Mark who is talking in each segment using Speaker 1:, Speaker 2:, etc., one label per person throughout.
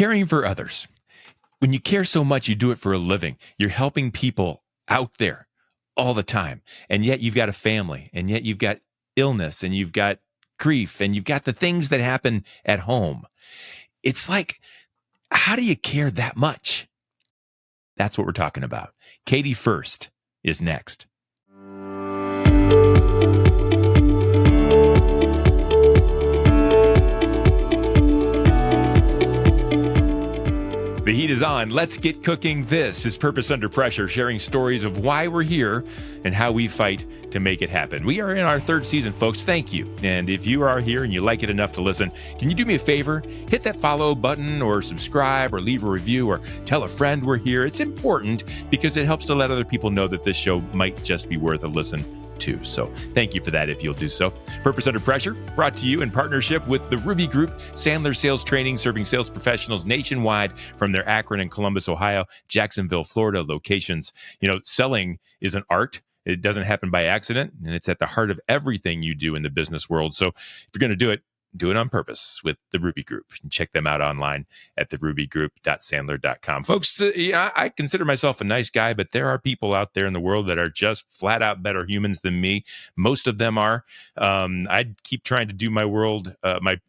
Speaker 1: caring for others. When you care so much, you do it for a living. You're helping people out there all the time. And yet you've got a family, and yet you've got illness, and you've got grief, and you've got the things that happen at home. It's like, how do you care that much? That's what we're talking about. Katy Fuerst is next. The heat is on. Let's get cooking. This is Purpose Under Pressure, sharing stories of why we're here and how we fight to make it happen. We are in our third season, folks. Thank you. And if you are here and you like it enough to listen, can you do me a favor? Hit that follow button or subscribe or leave a review or tell a friend we're here. It's important because it helps to let other people know that this show might just be worth a listen too. So thank you for that if you'll do so. Purpose Under Pressure, brought to you in partnership with the Ruby Group, Sandler Sales Training, serving sales professionals nationwide from their Akron and Columbus, Ohio, Jacksonville, Florida locations. You know, selling is an art. It doesn't happen by accident, and it's at the heart of everything you do in the business world. So if you're going to do it on purpose with the Ruby Group. You can check them out online at therubygroup.sandler.com. Folks, I consider myself a nice guy, but there are people out there in the world that are just flat out better humans than me. Most of them are. I keep trying to do my world,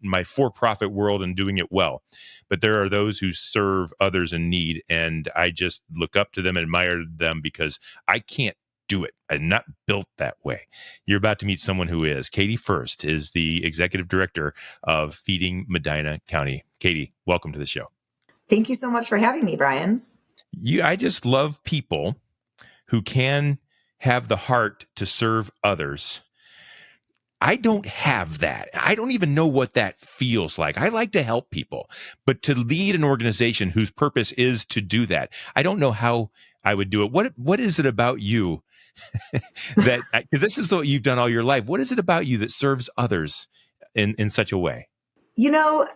Speaker 1: my for-profit world, and doing it well. But there are those who serve others in need, and I just look up to them, admire them, because I can't do it. I'm not built that way. You're about to meet someone who is. Katy Fuerst is the executive director of Feeding Medina County. Katy, welcome to the show.
Speaker 2: Thank you so much for having me, Brian.
Speaker 1: I just love people who can have the heart to serve others. I don't have that. I don't even know what that feels like. I like to help people, but to lead an organization whose purpose is to do that, I don't know how I would do it. What is it about you that, because this is what you've done all your life, what is it about you that serves others in such a way?
Speaker 2: You know,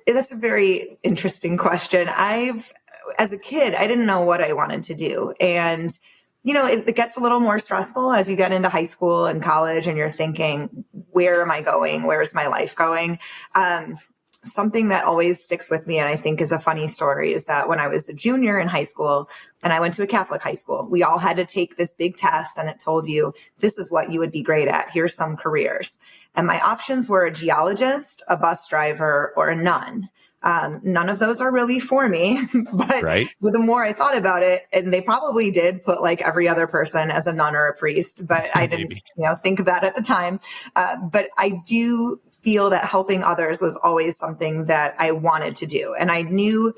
Speaker 2: that's a very interesting question. As a kid, I didn't know what I wanted to do. And, you know, it gets a little more stressful as you get into high school and college, and you're thinking, where am I going? Where's my life going? Something that always sticks with me, and I think is a funny story, is that when I was a junior in high school and I went to a Catholic high school, we all had to take this big test, and it told you, this is what you would be great at. Here's some careers. And my options were a geologist, a bus driver, or a nun. None of those are really for me, but
Speaker 1: right.
Speaker 2: The more I thought about it, and they probably did put like every other person as a nun or a priest, but I didn't, think of that at the time. But I do feel that helping others was always something that I wanted to do. And I knew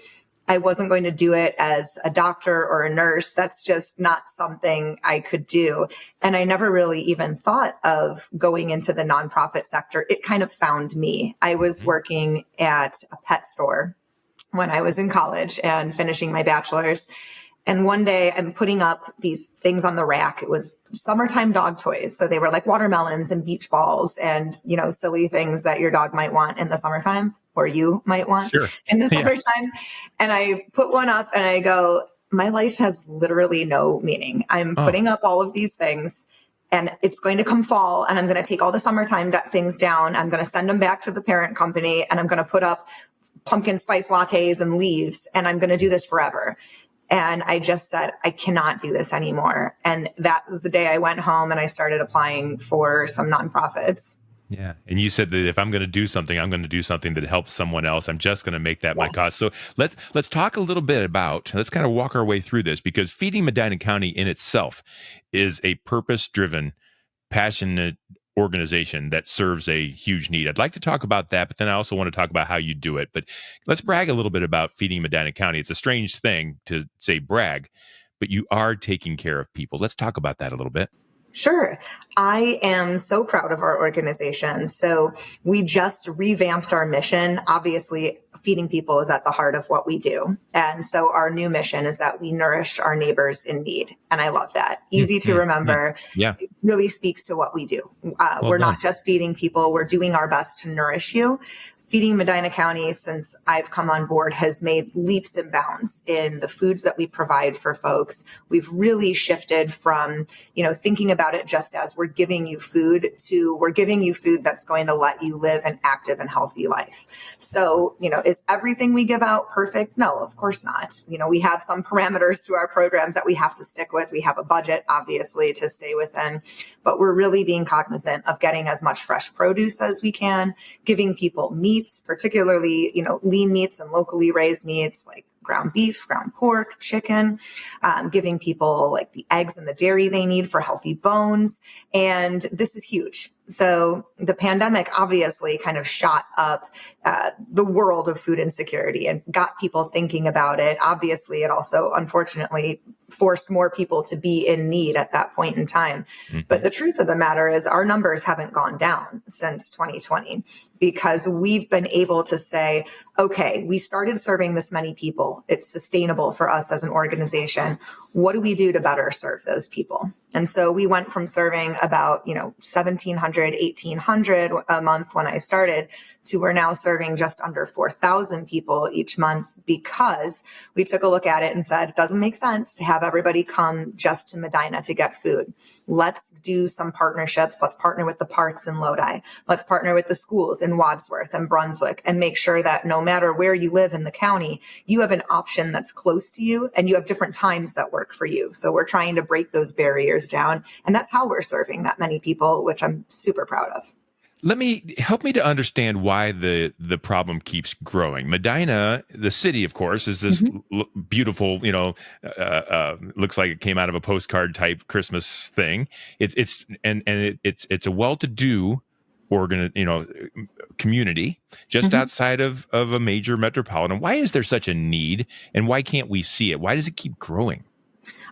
Speaker 2: I wasn't going to do it as a doctor or a nurse. That's just not something I could do. And I never really even thought of going into the nonprofit sector. It kind of found me. I was working at a pet store when I was in college and finishing my bachelor's. And one day I'm putting up these things on the rack. It was summertime dog toys. So they were like watermelons and beach balls and, silly things that your dog might want in the summertime, or you might want in the summertime. Yeah. And I put one up and I go, my life has literally no meaning. I'm putting up all of these things, and it's going to come fall, and I'm going to take all the summertime things down. I'm going to send them back to the parent company, and I'm going to put up pumpkin spice lattes and leaves, and I'm going to do this forever. And I just said, I cannot do this anymore. And that was the day I went home and I started applying for some nonprofits.
Speaker 1: Yeah. And you said that if I'm going to do something, I'm going to do something that helps someone else. I'm just going to make that my cause. So let's talk a little bit about, let's kind of walk our way through this, because Feeding Medina County in itself is a purpose-driven, passionate organization that serves a huge need. I'd like to talk about that, but then I also want to talk about how you do it. But let's brag a little bit about Feeding Medina County. It's a strange thing to say brag, but you are taking care of people. Let's talk about that a little bit.
Speaker 2: Sure. I am so proud of our organization. So we just revamped our mission. Obviously, feeding people is at the heart of what we do. And so our new mission is that we nourish our neighbors in need. And I love that. Easy to remember.
Speaker 1: Yeah.
Speaker 2: It really speaks to what we do. We're not just feeding people. We're doing our best to nourish you. Feeding Medina County, since I've come on board, has made leaps and bounds in the foods that we provide for folks. We've really shifted from, thinking about it just as we're giving you food to we're giving you food that's going to let you live an active and healthy life. So, is everything we give out perfect? No, of course not. We have some parameters to our programs that we have to stick with. We have a budget, obviously, to stay within, but we're really being cognizant of getting as much fresh produce as we can, giving people meats, particularly, lean meats and locally raised meats like ground beef, ground pork, chicken, giving people like the eggs and the dairy they need for healthy bones. And this is huge. So the pandemic obviously kind of shot up the world of food insecurity and got people thinking about it. Obviously, it also, unfortunately, forced more people to be in need at that point in time. Mm-hmm. But the truth of the matter is our numbers haven't gone down since 2020 because we've been able to say, okay, we started serving this many people. It's sustainable for us as an organization. What do we do to better serve those people? And so we went from serving about, 1,700, 1,800 a month when I started to we're now serving just under 4,000 people each month because we took a look at it and said, it doesn't make sense to have everybody come just to Medina to get food. Let's do some partnerships. Let's partner with the parks in Lodi. Let's partner with the schools in Wadsworth and Brunswick and make sure that no matter where you live in the county, you have an option that's close to you and you have different times that work for you. So we're trying to break those barriers down. And that's how we're serving that many people, which I'm super proud of.
Speaker 1: Help me to understand why the problem keeps growing. Medina, the city, of course, is this beautiful, looks like it came out of a postcard type Christmas thing. It's a well-to-do community just outside of a major metropolitan. Why is there such a need, and why can't we see it? Why does it keep growing?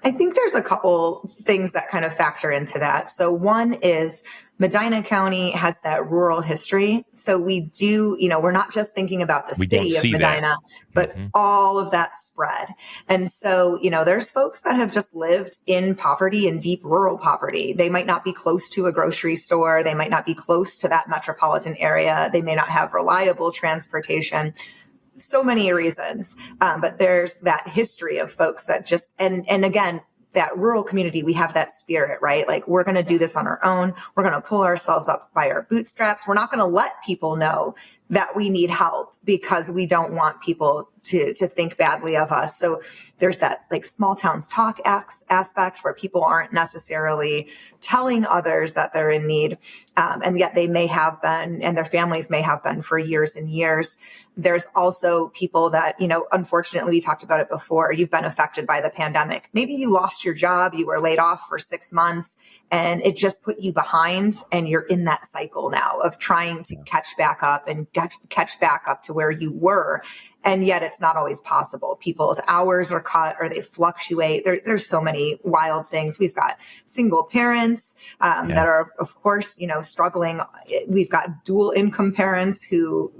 Speaker 2: I think there's a couple things that kind of factor into that. So one is Medina County has that rural history. So we do, we're not just thinking about the city of Medina, but all of that spread. And so, there's folks that have just lived in poverty and deep rural poverty. They might not be close to a grocery store. They might not be close to that metropolitan area. They may not have reliable transportation. So many reasons. But there's that history of folks that just, and again, that rural community, we have that spirit, right? Like we're going to do this on our own. We're going to pull ourselves up by our bootstraps. We're not going to let people know that we need help because we don't want people to think badly of us. So there's that like small towns talk aspect where people aren't necessarily telling others that they're in need. And yet they may have been, and their families may have been for years and years. There's also people that, unfortunately, we talked about it before. You've been affected by the pandemic. Maybe you lost your job. You were laid off for 6 months and it just put you behind. And you're in that cycle now of trying to catch back up and catch back up to where you were. And yet it's not always possible. People's hours are cut or they fluctuate. There's so many wild things. We've got single parents that are, of course, struggling. We've got dual income parents who,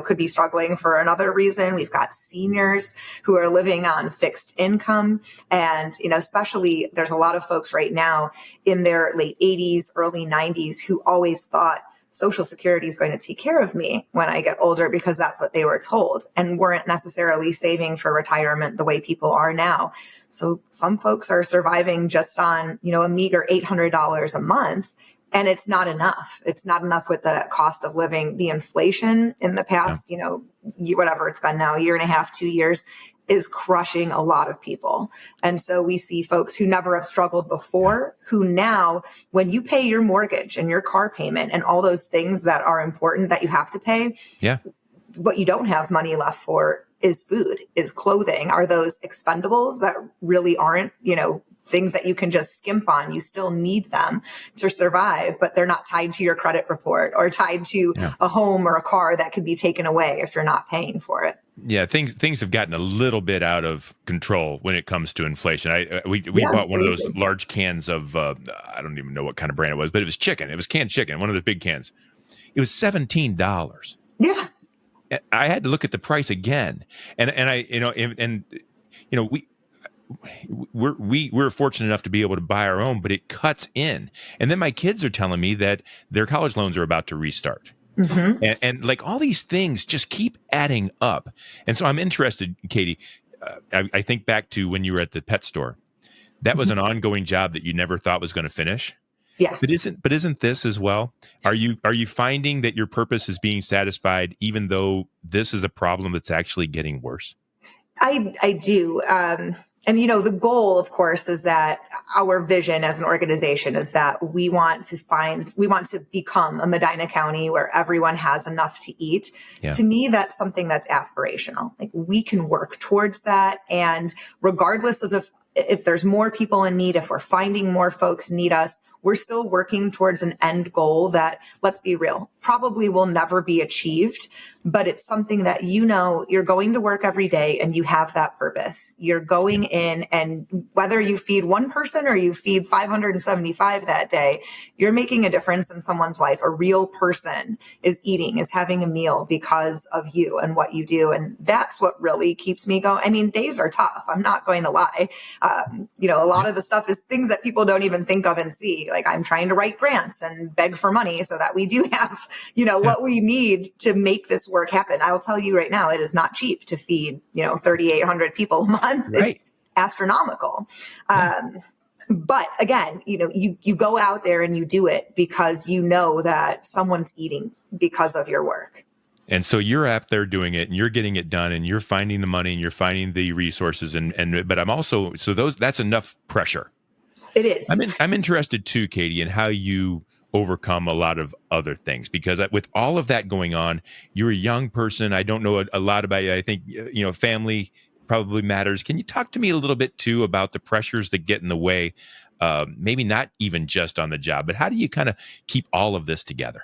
Speaker 2: could be struggling for another reason. We've got seniors who are living on fixed income. And, especially there's a lot of folks right now in their late 80s, early 90s who always thought Social Security is going to take care of me when I get older because that's what they were told and weren't necessarily saving for retirement the way people are now. So some folks are surviving just on, a meager $800 a month. And it's not enough. It's not enough with the cost of living. The inflation in the past, whatever it's been now, 1.5 years, 2 years, is crushing a lot of people. And so we see folks who never have struggled before, who now, when you pay your mortgage and your car payment and all those things that are important that you have to pay, what you don't have money left for is food, is clothing, are those expendables that really aren't, things that you can just skimp on. You still need them to survive, but they're not tied to your credit report or tied to a home or a car that could be taken away if you're not paying for it.
Speaker 1: Yeah, things have gotten a little bit out of control when it comes to inflation. We bought one of those large cans of I don't even know what kind of brand it was, but it was chicken. It was canned chicken, one of the big cans. It was $17.
Speaker 2: Yeah,
Speaker 1: I had to look at the price again, and we're fortunate enough to be able to buy our own, but it cuts in. And then my kids are telling me that their college loans are about to restart.
Speaker 2: Mm-hmm.
Speaker 1: And like all these things just keep adding up. And so I'm interested, Katy, I think back to when you were at the pet store. That was
Speaker 2: Mm-hmm.
Speaker 1: an ongoing job that you never thought was going to finish.
Speaker 2: Yeah.
Speaker 1: But isn't this as well? Are you finding that your purpose is being satisfied even though this is a problem that's actually getting worse?
Speaker 2: I do. And, the goal, of course, is that our vision as an organization is that we want to become a Medina County where everyone has enough to eat.
Speaker 1: Yeah.
Speaker 2: To me, that's something that's aspirational. Like we can work towards that. And regardless of if there's more people in need, if we're finding more folks need us, we're still working towards an end goal that, let's be real, probably will never be achieved, but it's something that you're going to work every day and you have that purpose. You're going in, and whether you feed one person or you feed 575 that day, you're making a difference in someone's life. A real person is having a meal because of you and what you do. And that's what really keeps me going. I mean, days are tough. I'm not going to lie. A lot of the stuff is things that people don't even think of and see. Like I'm trying to write grants and beg for money so that we do have, what we need to make this work happen. I'll tell you right now, it is not cheap to feed, 3,800 people a month.
Speaker 1: Right.
Speaker 2: It's astronomical.
Speaker 1: Yeah.
Speaker 2: But again, you go out there and you do it because you know that someone's eating because of your work.
Speaker 1: And so you're out there doing it and you're getting it done and you're finding the money and you're finding the resources but I'm also, that's enough pressure.
Speaker 2: It is.
Speaker 1: I'm interested too, Katy, in how you overcome a lot of other things, because with all of that going on, you're a young person. I don't know a lot about you. I think, family probably matters. Can you talk to me a little bit too about the pressures that get in the way? Maybe not even just on the job, but how do you kind of keep all of this together?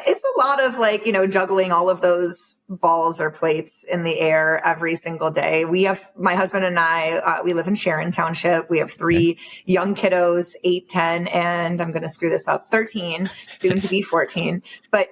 Speaker 2: It's a lot of juggling all of those balls or plates in the air every single day. My husband and I, we live in Sharon Township. We have three young kiddos, 8, 10, and I'm going to screw this up, 13, soon to be 14. But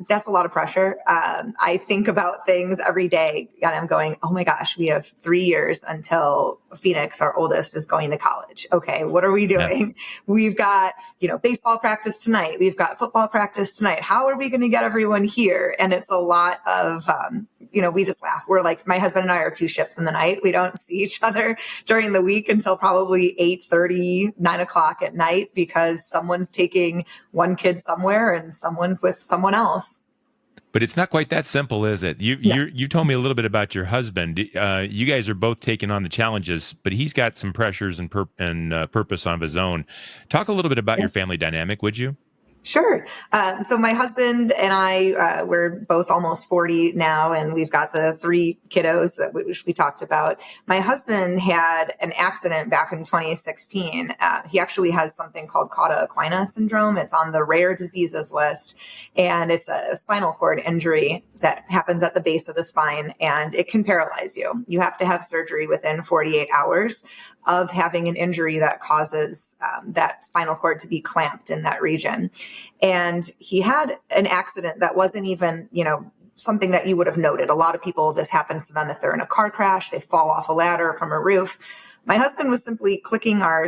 Speaker 2: that's a lot of pressure. I think about things every day and I'm going, oh my gosh, we have 3 years until Phoenix, our oldest, is going to college. Okay, what are we doing? Yeah. We've got, baseball practice tonight. We've got football practice tonight. How are we going to get everyone here? And it's a lot of, we just laugh. We're like, my husband and I are 2 ships in the night. We don't see each other during the week until probably 8:30, 9 o'clock at night because someone's taking one kid somewhere and someone's with someone else.
Speaker 1: But it's not quite that simple, is it? You told me a little bit about your husband. You guys are both taking on the challenges, but he's got some pressures and purpose of his own. Talk a little bit about your family dynamic, would you?
Speaker 2: Sure. So my husband and I, we're both almost 40 now, and we've got the 3 kiddos that we talked about. My husband had an accident back in 2016. He actually has something called cauda-equina syndrome. It's on the rare diseases list, and it's a spinal cord injury that happens at the base of the spine, and it can paralyze you. You have to have surgery within 48 hours of having an injury that causes that spinal cord to be clamped in that region. And he had an accident that wasn't even, something that you would have noted. A lot of people, this happens to them if they're in a car crash, they fall off a ladder from a roof. My husband was simply clicking our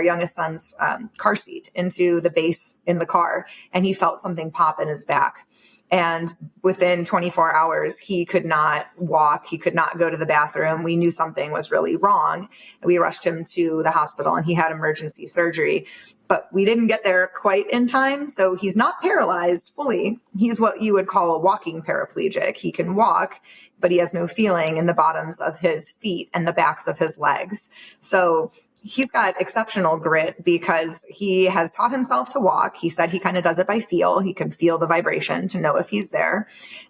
Speaker 2: youngest son's car seat into the base in the car, and he felt something pop in his back. And within 24 hours, he could not walk. He could not go to the bathroom. We knew something was really wrong. We rushed him to the hospital and he had emergency surgery, but we didn't get there quite in time. So he's not paralyzed fully. He's what you would call a walking paraplegic. He can walk, but he has no feeling in the bottoms of his feet and the backs of his legs. So he's got exceptional grit because he has taught himself to walk. He said he kind of does it by feel. He can feel the vibration to know if he's there.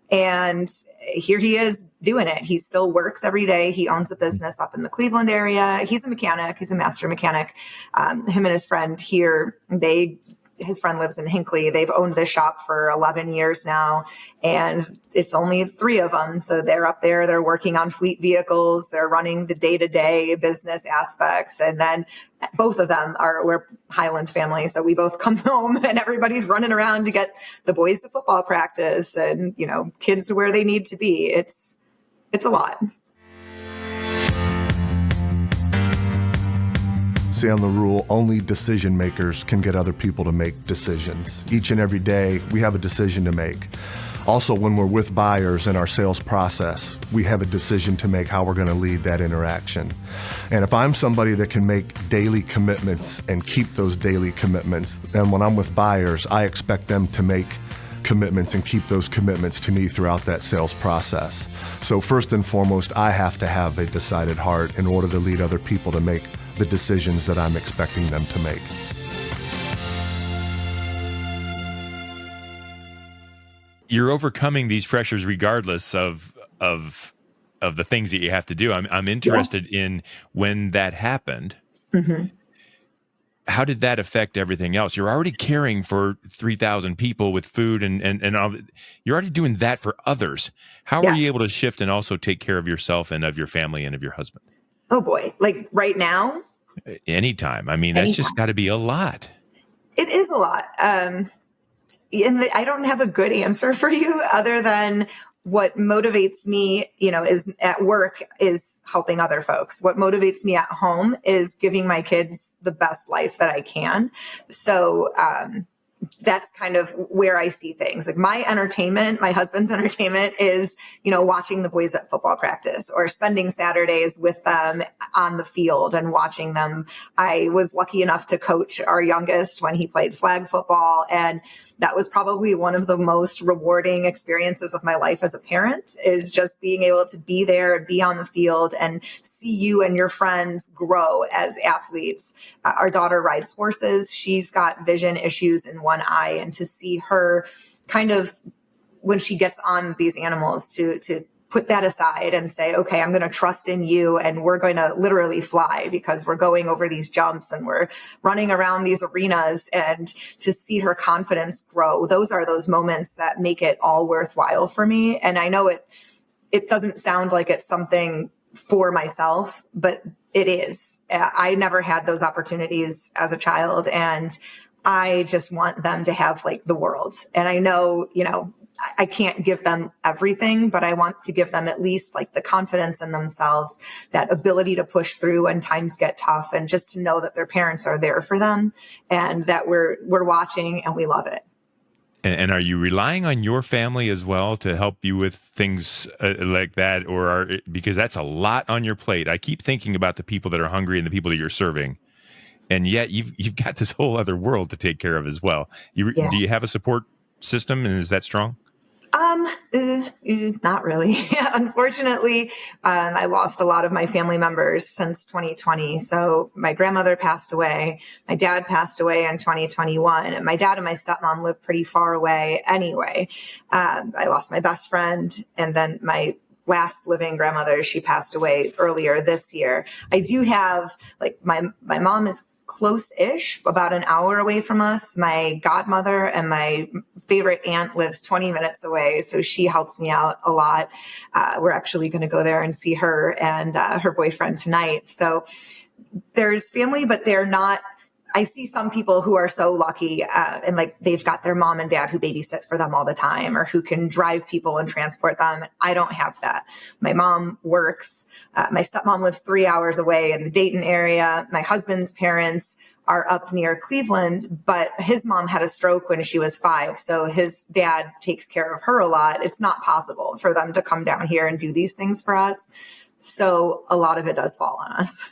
Speaker 2: And here he is doing it. He still works every day. He owns a business up in the Cleveland area. He's a mechanic. He's a master mechanic. Him and his friend here, his friend lives in Hinckley. They've owned this shop for 11 years now, and it's only 3 of them. So they're up there, they're working on fleet vehicles, they're running the day-to-day business aspects. And then both of them we're Highland family. So we both come home and everybody's running around to get the boys to football practice and, kids to where they need to be. It's a lot.
Speaker 3: say on the rule, only decision makers can get other people to make decisions. Each and every day, we have a decision to make. Also, when we're with buyers in our sales process, we have a decision to make how we're going to lead that interaction. And if I'm somebody that can make daily commitments and keep those daily commitments, then when I'm with buyers, I expect them to make commitments and keep those commitments to me throughout that sales process. So first and foremost, I have to have a decided heart in order to lead other people to make the decisions that I'm expecting them to make.
Speaker 1: You're overcoming these pressures regardless of the things that you have to do. I'm interested in when that happened. Mm-hmm. How did that affect everything else? You're already caring for 3,000 people with food and all. You're already doing that for others. How are you able to shift and also take care of yourself and of your family and of your husband?
Speaker 2: Oh boy, like right now?
Speaker 1: Anytime. I mean, that's just got to be a lot.
Speaker 2: It is a lot. I don't have a good answer for you other than what motivates me, is at work is helping other folks. What motivates me at home is giving my kids the best life that I can. So, that's kind of where I see things. Like my entertainment, my husband's entertainment is, watching the boys at football practice or spending Saturdays with them on the field and watching them. I was lucky enough to coach our youngest when he played flag football. And that was probably one of the most rewarding experiences of my life as a parent, is just being able to be there and be on the field and see you and your friends grow as athletes. Our daughter rides horses. She's got vision issues in one eye, and to see her kind of, when she gets on these animals, to put that aside and say, okay, I'm going to trust in you and we're going to literally fly because we're going over these jumps and we're running around these arenas, and to see her confidence grow. Those are those moments that make it all worthwhile for me. And I know it doesn't sound like it's something for myself, but it is. I never had those opportunities as a child, and I just want them to have like the world. And I know, I can't give them everything, but I want to give them at least like the confidence in themselves, that ability to push through when times get tough, and just to know that their parents are there for them and that we're watching and we love it.
Speaker 1: And are you relying on your family as well to help you with things like that, because that's a lot on your plate? I keep thinking about the people that are hungry and the people that you're serving, and yet you've got this whole other world to take care of as well. Do you have a support system, and is that strong?
Speaker 2: Not really. Unfortunately, I lost a lot of my family members since 2020. So my grandmother passed away. My dad passed away in 2021. And my dad and my stepmom live pretty far away anyway. I lost my best friend, and then my last living grandmother, she passed away earlier this year. I do have, like, my mom is close-ish, about an hour away from us. My godmother and my favorite aunt lives 20 minutes away, so she helps me out a lot. We're actually going to go there and see her and her boyfriend tonight. So there's family, but they're not. I see some people who are so lucky and like they've got their mom and dad who babysit for them all the time, or who can drive people and transport them. I don't have that. My mom works. My stepmom lives 3 hours away in the Dayton area. My husband's parents are up near Cleveland, but his mom had a stroke when she was 5. So his dad takes care of her a lot. It's not possible for them to come down here and do these things for us. So a lot of it does fall on us.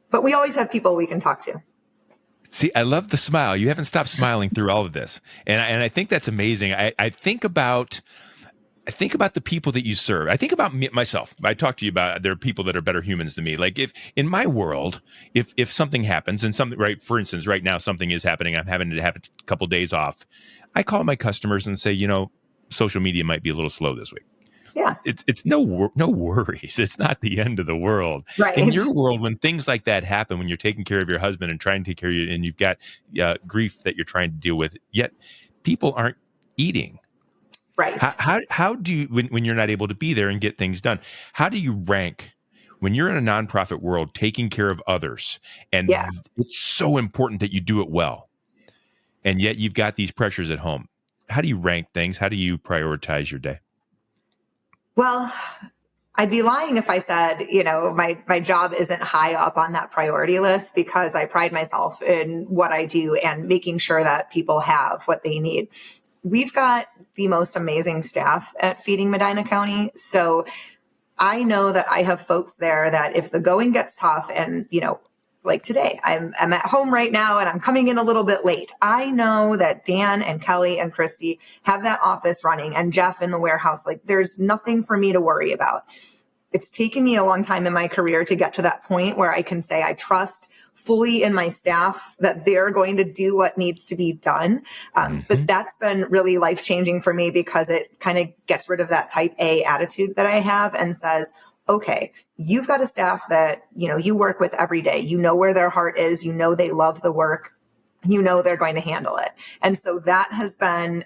Speaker 2: But we always have people we can talk to.
Speaker 1: See, I love the smile. You haven't stopped smiling through all of this. And I think that's amazing. I think about the people that you serve. I think about myself. I talk to you about, there are people that are better humans than me. Like, if in my world, if something happens and something, right, for instance, right now something is happening, I'm having to have a couple days off. I call my customers and say, social media might be a little slow this week.
Speaker 2: Yeah.
Speaker 1: It's no worries. It's not the end of the world.
Speaker 2: Right.
Speaker 1: In your world, when things like that happen, when you're taking care of your husband and trying to take care of you, and you've got grief that you're trying to deal with, yet people aren't eating.
Speaker 2: Right.
Speaker 1: How do you, when you're not able to be there and get things done, how do you rank when you're in a nonprofit world taking care of others? And it's so important that you do it well. And yet you've got these pressures at home. How do you rank things? How do you prioritize your day?
Speaker 2: Well, I'd be lying if I said, my job isn't high up on that priority list, because I pride myself in what I do and making sure that people have what they need. We've got the most amazing staff at Feeding Medina County. So I know that I have folks there that if the going gets tough and, like today, I'm at home right now and I'm coming in a little bit late, I know that Dan and Kelly and Christy have that office running, and Jeff in the warehouse. Like, there's nothing for me to worry about. It's taken me a long time in my career to get to that point where I can say I trust fully in my staff that they're going to do what needs to be done. But that's been really life-changing for me, because it kind of gets rid of that type A attitude that I have and says, okay, you've got a staff that, you work with every day. You know where their heart is. You know they love the work. You know they're going to handle it. And so that has been,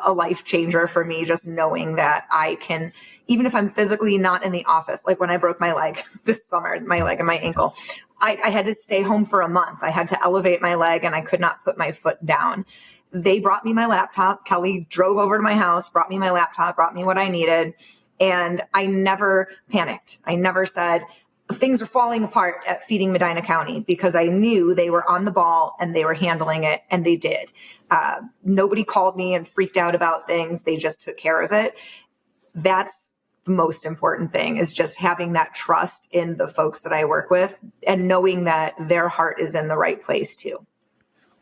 Speaker 2: a life changer for me, just knowing that I can, even if I'm physically not in the office, like when I broke my leg this summer, my leg and my ankle, I had to stay home for a month. I had to elevate my leg and I could not put my foot down. They brought me my laptop. Kelly drove over to my house, brought me my laptop, brought me what I needed. And I never panicked. I never said, things are falling apart at Feeding Medina County, because I knew they were on the ball and they were handling it, and they did. Nobody called me and freaked out about things. They just took care of it. That's the most important thing, is just having that trust in the folks that I work with and knowing that their heart is in the right place too.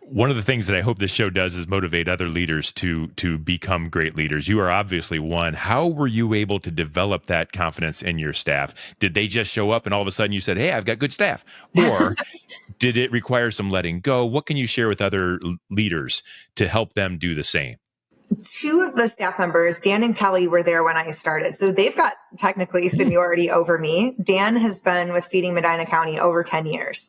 Speaker 1: One of the things that I hope this show does is motivate other leaders to become great leaders. You are obviously one. How were you able to develop that confidence in your staff? Did they just show up and all of a sudden you said, hey, I've got good staff? Or did it require some letting go? What can you share with other leaders to help them do the same?
Speaker 2: Two of the staff members, Dan and Kelly, were there when I started. So they've got technically seniority over me. Dan has been with Feeding Medina County over 10 years.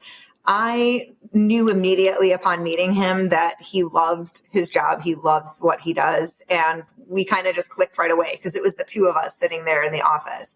Speaker 2: I knew immediately upon meeting him that he loved his job. He loves what he does. And we kind of just clicked right away, because it was the two of us sitting there in the office.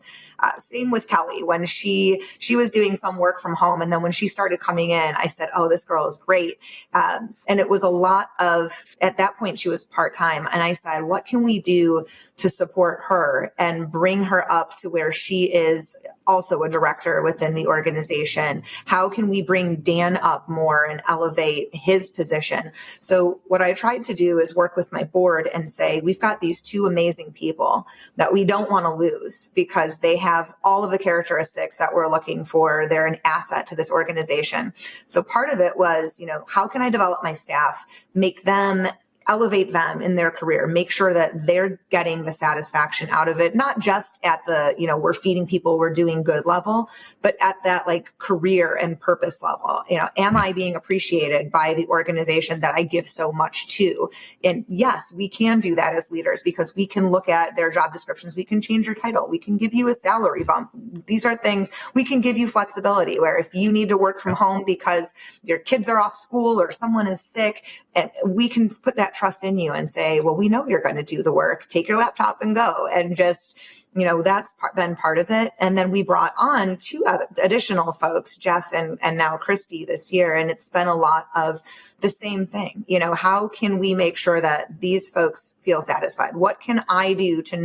Speaker 2: Same with Kelly. When she was doing some work from home, and then when she started coming in, I said, oh, this girl is great. And it was a lot of, at that point, she was part-time. And I said, what can we do to support her and bring her up to where she is also a director within the organization? How can we bring Dan up more and elevate his position? So what I tried to do is work with my board and say, we've got these two amazing people that we don't want to lose, because they have all of the characteristics that we're looking for. They're an asset to this organization. So part of it was, how can I develop my staff, make them, elevate them in their career, make sure that they're getting the satisfaction out of it, not just at the, we're feeding people, we're doing good level, but at that like career and purpose level. Am I being appreciated by the organization that I give so much to? And yes, we can do that as leaders, because we can look at their job descriptions. We can change your title. We can give you a salary bump. These are things we can give you flexibility, where if you need to work from home because your kids are off school or someone is sick, and we can put that trust in you and say, well, we know you're going to do the work. Take your laptop and go. And just, that's been part of it. And then we brought on two additional folks, Jeff and now Christy, this year. And it's been a lot of the same thing. How can we make sure that these folks feel satisfied? What can I do to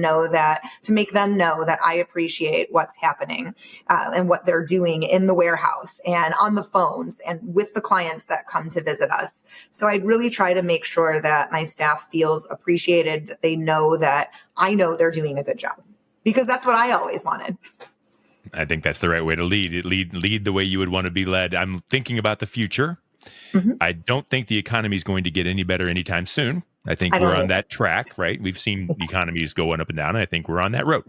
Speaker 2: make them know that I appreciate what's happening and what they're doing in the warehouse and on the phones and with the clients that come to visit us? So I'd really try to make sure that my staff feels appreciated, that they know that I know they're doing a good job, because that's what I always wanted.
Speaker 1: I think that's the right way to lead. Lead the way you would want to be led. I'm thinking about the future. Mm-hmm. I don't think the economy is going to get any better anytime soon. I think we're on that track, right? We've seen economies going up and down, and I think we're on that road.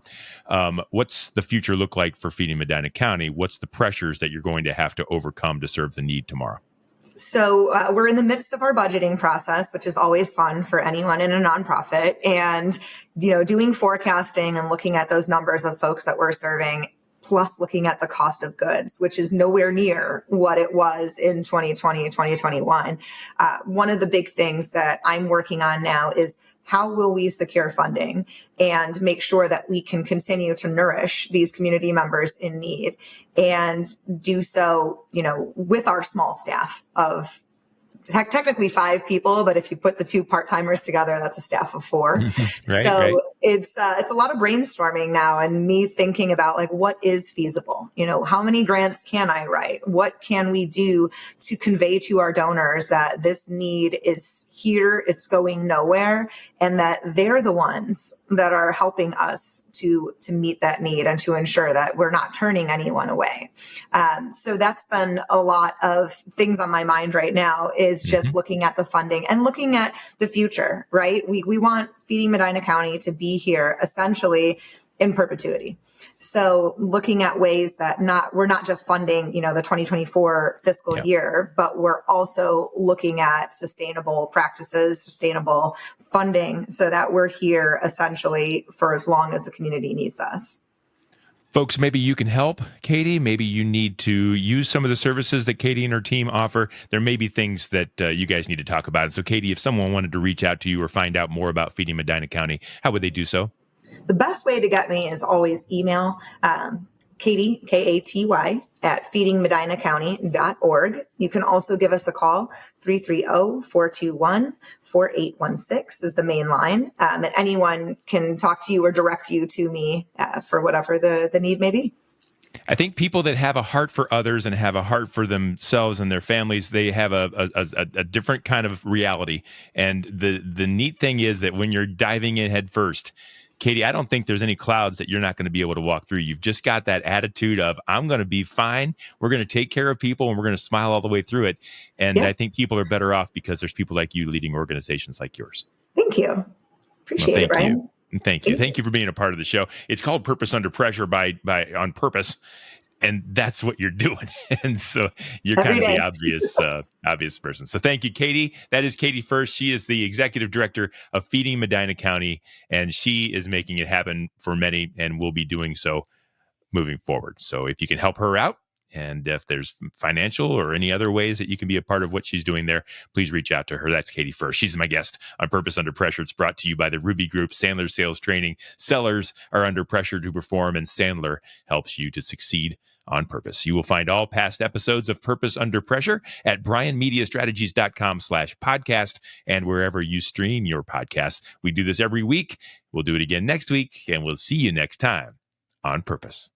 Speaker 1: What's the future look like for Feeding Medina County? What's the pressures that you're going to have to overcome to serve the need tomorrow?
Speaker 2: So we're in the midst of our budgeting process, which is always fun for anyone in a nonprofit. And, doing forecasting and looking at those numbers of folks that we're serving, plus looking at the cost of goods, which is nowhere near what it was in 2020, 2021. One of the big things that I'm working on now is how will we secure funding and make sure that we can continue to nourish these community members in need, and do so, with our small staff of technically 5 people, but if you put the 2 part-timers together, that's a staff of 4.
Speaker 1: Right.
Speaker 2: It's a lot of brainstorming now, and me thinking about like, what is feasible? How many grants can I write? What can we do to convey to our donors that this need is here, it's going nowhere, and that they're the ones that are helping us to meet that need and to ensure that we're not turning anyone away. So that's been a lot of things on my mind right now, is just looking at the funding and looking at the future, right? We want Feeding Medina County to be here essentially in perpetuity. So looking at ways that we're not just funding, the 2024 fiscal year, but we're also looking at sustainable practices, sustainable funding, so that we're here essentially for as long as the community needs us.
Speaker 1: Folks, maybe you can help Katy. Maybe you need to use some of the services that Katy and her team offer. There may be things that you guys need to talk about. And so, Katy, if someone wanted to reach out to you or find out more about Feeding Medina County, how would they do so?
Speaker 2: The best way to get me is always email Katy, Katy, at feedingmedinacounty.org. You can also give us a call, 330-421-4816 is the main line. And anyone can talk to you or direct you to me for whatever the need may be.
Speaker 1: I think people that have a heart for others and have a heart for themselves and their families, they have a different kind of reality. And the neat thing is that when you're diving in head first, Katy, I don't think there's any clouds that you're not going to be able to walk through. You've just got that attitude of, I'm going to be fine. We're going to take care of people and we're going to smile all the way through it. And I think people are better off because there's people like you leading organizations like yours.
Speaker 2: Thank you. Appreciate it, Brian.
Speaker 1: Thank you. Thank you for being a part of the show. It's called Purpose Under Pressure by on purpose. And that's what you're doing. And so you're kind of the obvious person. So thank you, Katy. That is Katy Fuerst. She is the executive director of Feeding Medina County, and she is making it happen for many and will be doing so moving forward. So if you can help her out, and if there's financial or any other ways that you can be a part of what she's doing there, please reach out to her. That's Katy Fuerst. She's my guest on Purpose Under Pressure. It's brought to you by the Ruby Group, Sandler Sales Training. Sellers are under pressure to perform, and Sandler helps you to succeed on purpose. You will find all past episodes of Purpose Under Pressure at brianmediastrategies.com/podcast and wherever you stream your podcasts. We do this every week. We'll do it again next week, and we'll see you next time on Purpose.